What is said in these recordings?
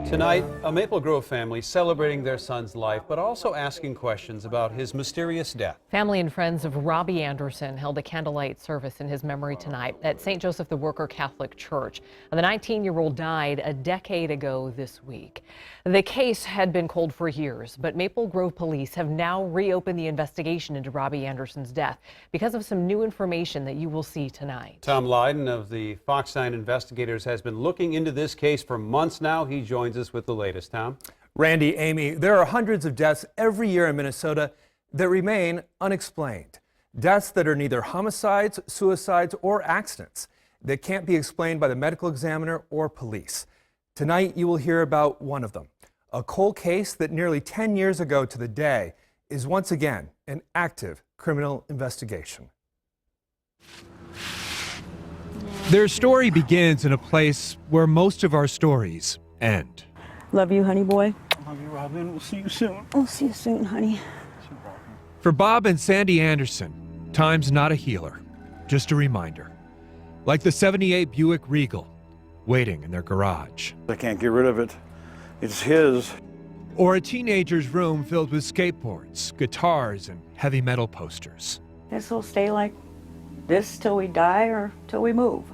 Tonight, a Maple Grove family celebrating their son's life, but also asking questions about his mysterious death. Family and friends of Robbie Anderson held a candlelight service in his memory tonight at St. Joseph the Worker Catholic Church. The 19-year-old died a decade ago this week. The case had been cold for years, but Maple Grove police have now reopened the investigation into Robbie Anderson's death because of some new information that you will see tonight. Tom Lydon of the Fox 9 Investigators has been looking into this case for months now. He joins us with the latest. Tom? Randy, Amy, there are hundreds of deaths every year in Minnesota that remain unexplained. Deaths that are neither homicides, suicides, or accidents that can't be explained by the medical examiner or police. Tonight, you will hear about one of them. A cold case that nearly 10 years ago to the day is once again an active criminal investigation. Their story begins in a place where most of our stories end. Love you, honey boy. Love you, Robin. We'll see you soon. We'll see you soon, honey. For Bob and Sandy Anderson, time's not a healer, just a reminder. Like the '78 Buick Regal, waiting in their garage. I can't get rid of it. It's his. Or a teenager's room filled with skateboards, guitars, and heavy metal posters. This will stay like this till we die or till we move.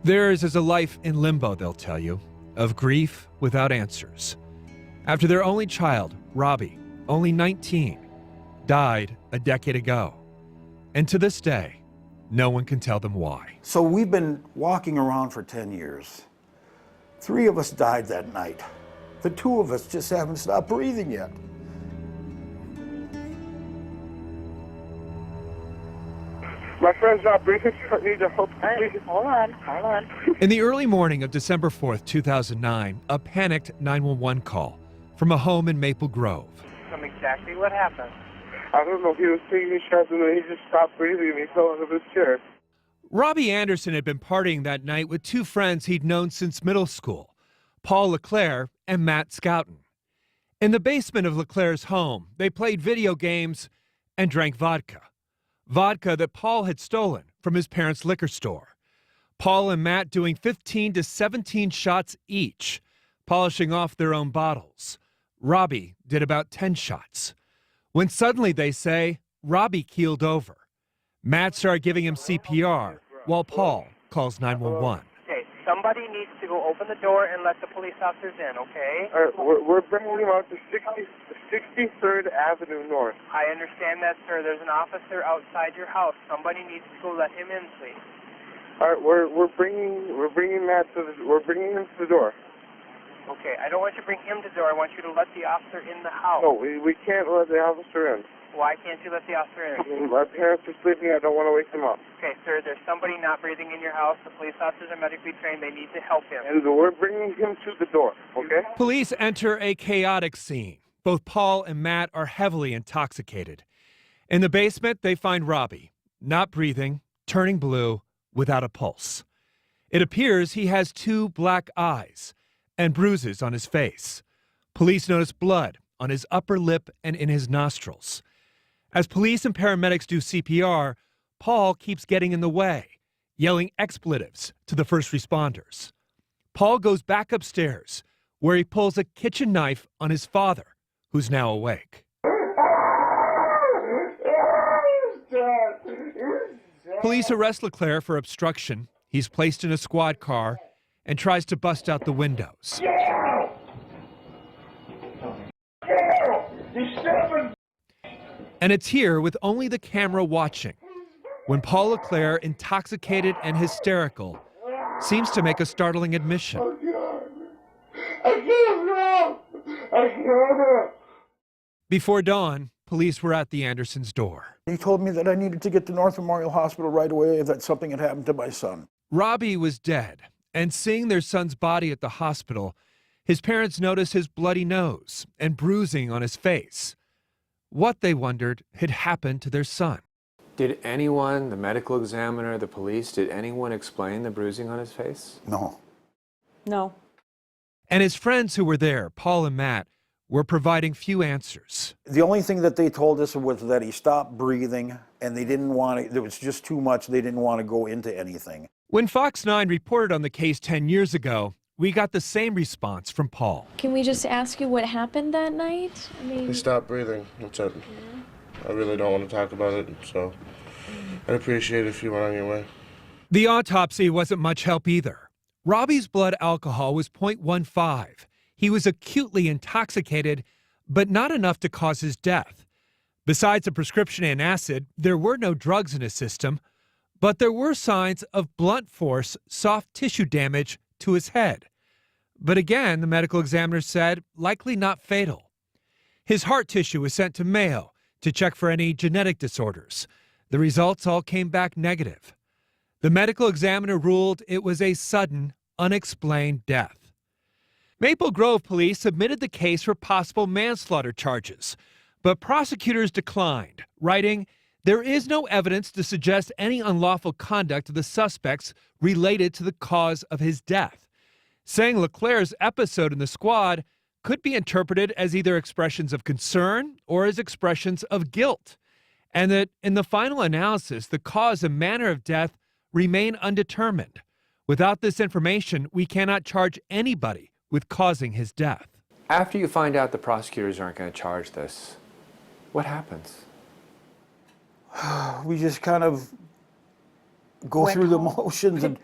Theirs is a life in limbo, they'll tell you, of grief without answers. After their only child, Robbie, only 19, died a decade ago. And to this day, no one can tell them why. So we've been walking around for 10 years. 3 of us died that night. The 2 of us just haven't stopped breathing yet. My friend's not breathing. I need to help. Hold on. In the early morning of December 4th, 2009, a panicked 911 call from a home in Maple Grove. Tell me exactly what happened. I don't know. He was taking me shots and then he just stopped breathing and he fell out of his chair. Robbie Anderson had been partying that night with 2 friends he'd known since middle school, Paul LeClaire and Matt Scouten. In the basement of LeClaire's home, they played video games and drank vodka. Vodka that Paul had stolen from his parents' liquor store. Paul and Matt doing 15 to 17 shots each, polishing off their own bottles. Robbie did about 10 shots. When suddenly, they say, Robbie keeled over. Matt started giving him CPR while Paul calls 911. Okay, somebody needs to go open the door and let the police officers in, okay? All right, we're bringing him out to 63rd Avenue North. I understand that, sir. There's an officer outside your house. Somebody needs to go let him in, please. All right, we're bringing Matt we're bringing him to the door. Okay, I don't want you to bring him to the door. I want you to let the officer in the house. No, we can't let the officer in. Why can't you let the officer in? My parents are sleeping. I don't want to wake them up. Okay, sir, there's somebody not breathing in your house. The police officers are medically trained. They need to help him. And we're bringing him to the door, okay? Police enter a chaotic scene. Both Paul and Matt are heavily intoxicated. In the basement, they find Robbie, not breathing, turning blue, without a pulse. It appears he has 2 black eyes and bruises on his face. Police notice blood on his upper lip and in his nostrils. As police and paramedics do CPR, Paul keeps getting in the way, yelling expletives to the first responders. Paul goes back upstairs, where he pulls a kitchen knife on his father, who's now awake. Police arrest LeClaire for obstruction. He's placed in a squad car and tries to bust out the windows. And it's here, with only the camera watching, when Paul LeClaire, intoxicated and hysterical, seems to make a startling admission. Before dawn, police were at the Andersons' door. He told me that I needed to get to North Memorial Hospital right away, that something had happened to my son. Robbie was dead, and seeing their son's body at the hospital, his parents noticed his bloody nose and bruising on his face. What, they wondered, had happened to their son. Did anyone, the medical examiner, the police, did anyone explain the bruising on his face? No. No. And his friends who were there, Paul and Matt, were providing few answers. The only thing that they told us was that he stopped breathing and they didn't want to, there was just too much, they didn't want to go into anything. When Fox 9 reported on the case 10 years ago, we got the same response from Paul. Can we just ask you what happened that night? I mean, He stopped breathing. That's it. I really don't want to talk about it, so I'd appreciate it if you went on your way. The autopsy wasn't much help either. Robbie's blood alcohol was 0.15. He was acutely intoxicated, but not enough to cause his death. Besides a prescription and acid, there were no drugs in his system, but there were signs of blunt force soft tissue damage to his head. But again, the medical examiner said likely not fatal. His heart tissue was sent to Mayo to check for any genetic disorders. The results all came back negative. The medical examiner ruled it was a sudden, unexplained death. Maple Grove police submitted the case for possible manslaughter charges, but prosecutors declined, writing, "There is no evidence to suggest any unlawful conduct of the suspects related to the cause of his death," saying Leclerc's episode in the squad could be interpreted as either expressions of concern or as expressions of guilt, and that in the final analysis, the cause and manner of death remain undetermined. Without this information, we cannot charge anybody with causing his death. After you find out the prosecutors aren't going to charge this, what happens? We just kind of go through the motions. And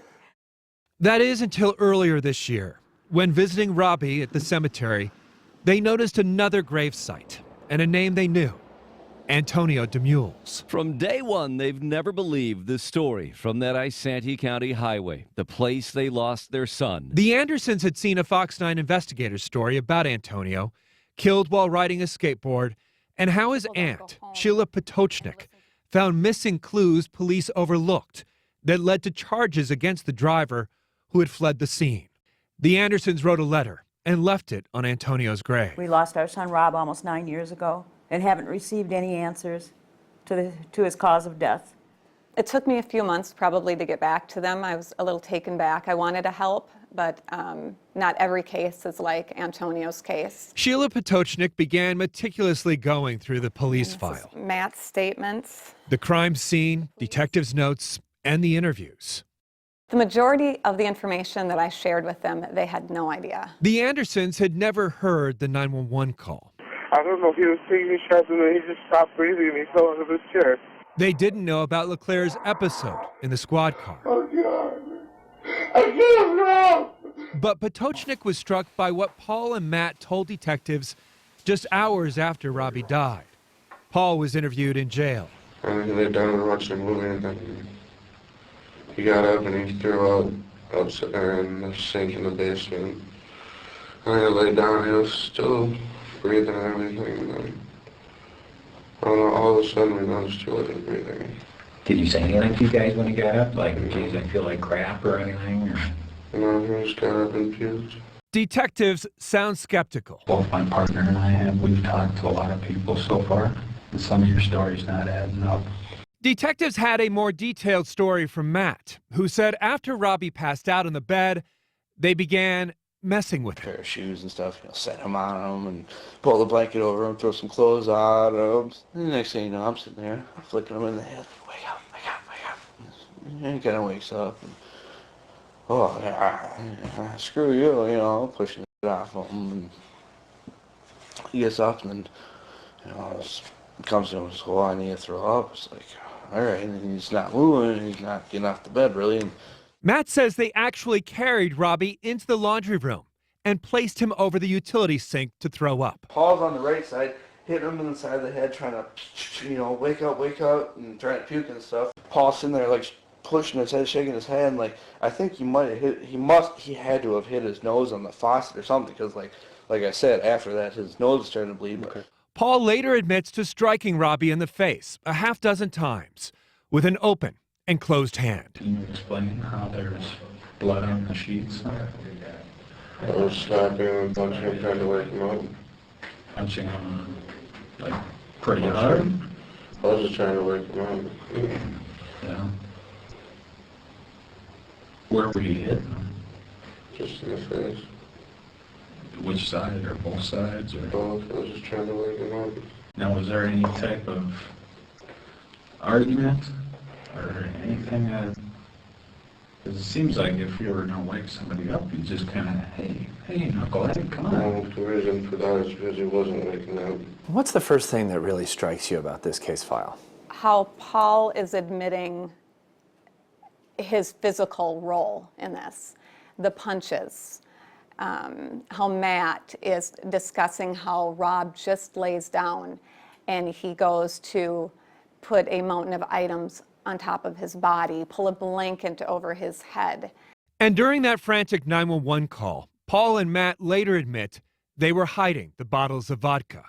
That is until earlier this year, when visiting Robbie at the cemetery, they noticed another gravesite and a name they knew, Antonio DeMules. From day one, they've never believed the story from that Isanti County highway, the place they lost their son. The Andersons had seen a Fox 9 investigator story about Antonio, killed while riding a skateboard, and how his aunt, Sheila Potochnik, found missing clues police overlooked that led to charges against the driver who had fled the scene. The Andersons wrote a letter and left it on Antonio's grave. We lost our son Rob almost 9 years ago and haven't received any answers to his cause of death. It took me a few months probably to get back to them. I was a little taken back. I wanted to help, but not every case is like Antonio's case. Sheila Potochnik began meticulously going through the police file. Matt's statements. The crime scene, detectives' notes, and the interviews. The majority of the information that I shared with them, they had no idea. The Andersons had never heard the 911 call. I don't know if he was taking shots and then he just stopped breathing and he fell out of his chair. They didn't know about Leclerc's episode in the squad car. Oh, God. I can't run. But Potochnik was struck by what Paul and Matt told detectives just hours after Robbie died. Paul was interviewed in jail. And he laid down and watched a movie, and then he got up and he threw up upside down in the sink in the basement. And I laid down, he was still breathing and everything. And then, I don't know, all of a sudden we noticed he wasn't breathing. Did you say anything to you guys when you got up? Like, geez, I feel like crap or anything? Or? No, he just got up and puked. Detectives sound skeptical. Both my partner and I we've talked to a lot of people so far, and some of your stories not adding up. Detectives had a more detailed story from Matt, who said after Robbie passed out on the bed, they began messing with him. Pair of shoes and stuff, set him on him and pull the blanket over him, throw some clothes on him. And the next thing you know, I'm sitting there, flicking him in the head. Wake up, wake up, wake up. And he kind of wakes up. And, oh, yeah, screw you, pushing it off of him. And he gets up and then, comes to him and says, well, I need to throw up. It's like, all right, and he's not moving, he's not getting off the bed, really. And Matt says they actually carried Robbie into the laundry room and placed him over the utility sink to throw up. Paul's on the right side, hitting him in the side of the head, trying to, wake up, and trying to puke and stuff. Paul's sitting there, pushing his head, shaking his head, and, I think he had to have hit his nose on the faucet or something, because, like I said, after that, his nose started to bleed. Okay. Paul later admits to striking Robbie in the face a half dozen times with an open and closed hand. Can you explain how there's blood on the sheets? I was slapping and punching him, trying to wake him up. Punching him, pretty hard? I was just trying to wake him up. Yeah. Where were you hit? Just in the face. Which side, or both sides? Or? Both. I was just trying to wake him up. Now, was there any type of argument or anything It seems like if you were going to wake somebody up, you just kind of, hey, knucklehead, come on. The reason for that is because he wasn't waking up. What's the first thing that really strikes you about this case file? How Paul is admitting his physical role in this, the punches, how Matt is discussing how Rob just lays down and he goes to put a mountain of items on top of his body, pull a blanket over his head. And during that frantic 911 call, Paul and Matt later admit they were hiding the bottles of vodka.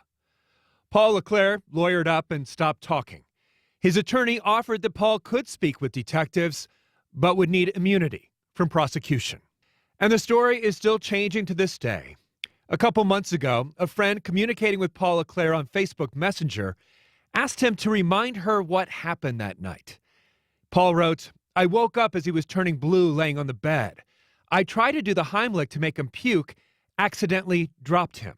Paul LeClaire lawyered up and stopped talking. His attorney offered that Paul could speak with detectives, but would need immunity from prosecution. And the story is still changing to this day. A couple months ago, a friend communicating with Paul LeClaire on Facebook Messenger asked him to remind her what happened that night. Paul wrote, "I woke up as he was turning blue laying on the bed. I tried to do the Heimlich to make him puke, accidentally dropped him,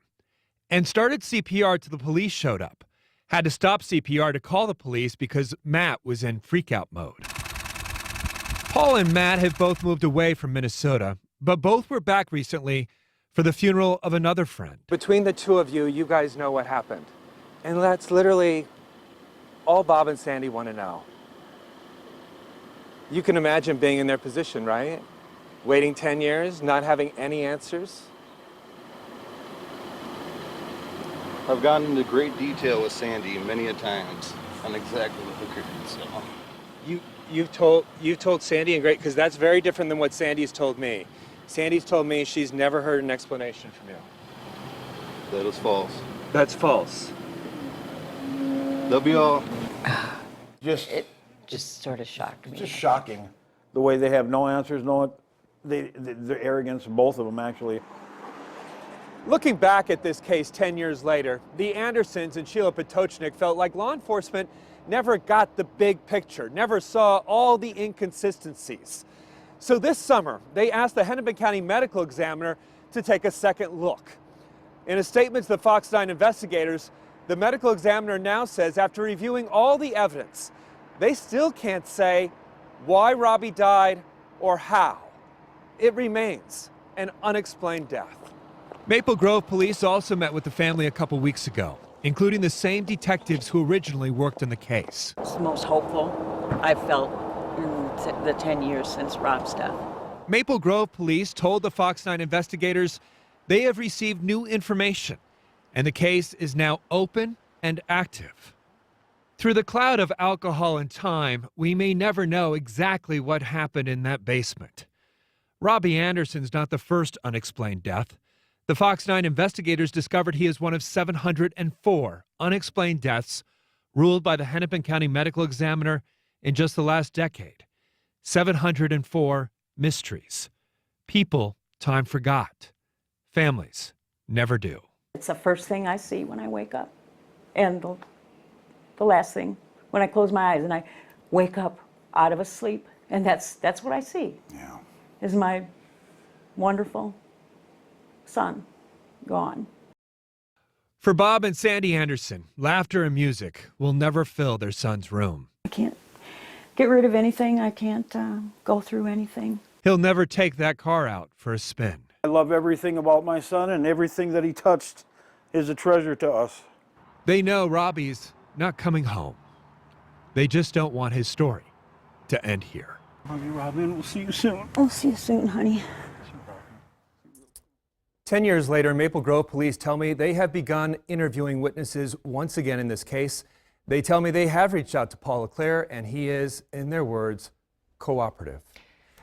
and started CPR till the police showed up. Had to stop CPR to call the police because Matt was in freakout mode." Paul and Matt have both moved away from Minnesota, but both were back recently for the funeral of another friend. Between the two of you, you guys know what happened. And that's literally all Bob and Sandy want to know. You can imagine being in their position, right? Waiting 10 years, not having any answers. I've gone into great detail with Sandy many a times on exactly what occurred, so. You've told Sandy and great, because that's very different than what Sandy's told me. Sandy's told me she's never heard an explanation from you. That is false. That's false. They'll be all. It just sort of shocked me. Just shocking. The way they have no answers, their arrogance, both of them actually. Looking back at this case 10 years later, the Andersons and Sheila Potocznik felt like law enforcement never got the big picture, never saw all the inconsistencies. So this summer, they asked the Hennepin County Medical Examiner to take a second look. In a statement to the Fox 9 investigators, the medical examiner now says after reviewing all the evidence, they still can't say why Robbie died or how. It remains an unexplained death. Maple Grove police also met with the family a couple weeks ago, including the same detectives who originally worked on the case. It's the most hopeful I've felt in the 10 years since Rob's death. Maple Grove police told the Fox 9 investigators they have received new information, and the case is now open and active. Through the cloud of alcohol and time, we may never know exactly what happened in that basement. Robbie Anderson's not the first unexplained death. The Fox 9 investigators discovered he is one of 704 unexplained deaths ruled by the Hennepin County Medical Examiner in just the last decade. 704 mysteries. People time forgot. Families never do. It's the first thing I see when I wake up. And the last thing when I close my eyes and I wake up out of a sleep. And that's what I see. Yeah. Is my wonderful son gone. For Bob and Sandy Anderson, laughter and music will never fill their son's room. I can't get rid of anything. I can't go through anything. He'll never take that car out for a spin. I love everything about my son, and everything that he touched is a treasure to us. They know Robbie's not coming home. They just don't want his story to end here. Love you, Robin. We'll see you soon. I'll see you soon, honey. 10 years later, Maple Grove police tell me they have begun interviewing witnesses once again in this case. They tell me they have reached out to Paul LeClaire, and he is, in their words, cooperative.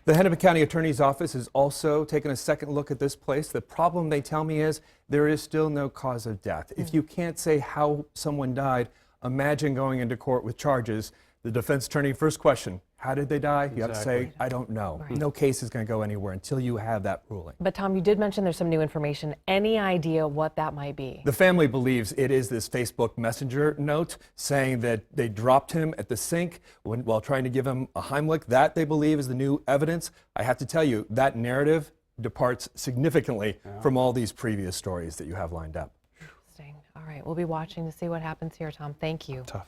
The Hennepin County Attorney's Office has also taken a second look at this place. The problem, they tell me, is there is still no cause of death. If you can't say how someone died, imagine going into court with charges. The defense attorney, first question, how did they die? You have to say, I don't know. Right. No case is going to go anywhere until you have that ruling. But Tom, you did mention there's some new information. Any idea what that might be? The family believes it is this Facebook Messenger note saying that they dropped him at the sink while trying to give him a Heimlich. That, they believe, is the new evidence. I have to tell you, that narrative departs significantly from all these previous stories that you have lined up. Interesting. All right, we'll be watching to see what happens here, Tom. Thank you. Tough.